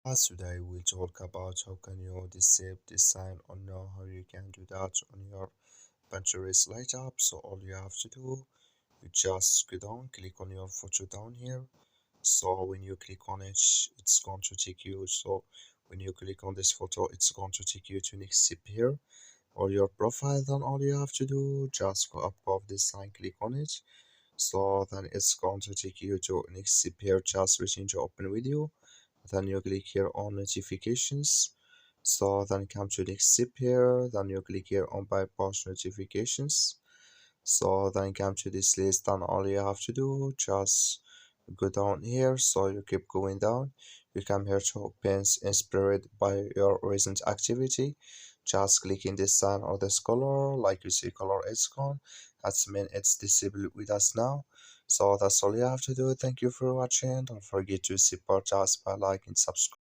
Today we'll talk about how can you disable this sign or know how you can do that on your Pinterest Lite app. So all you have to do, you just go down, click on your photo down here. So when you click on it, it's going to take you. So when you click on this photo, it's going to take you to next step here or your profile. Then all you have to do, just go above this sign, click on it. So then it's going to take you to next step here, just waiting to open video. Then you click here on notifications. So then come to next step here. Then you click here on bypass notifications. So then come to this list. Then all you have to do, just go down here. So you keep going down. You come here to pins inspired by your recent activity. Just click in this sign or this color. Like you see, color is gone. That's mean it's disabled with us now. So that's all you have to do. Thank you for watching. Don't forget to support us by liking, subscribe.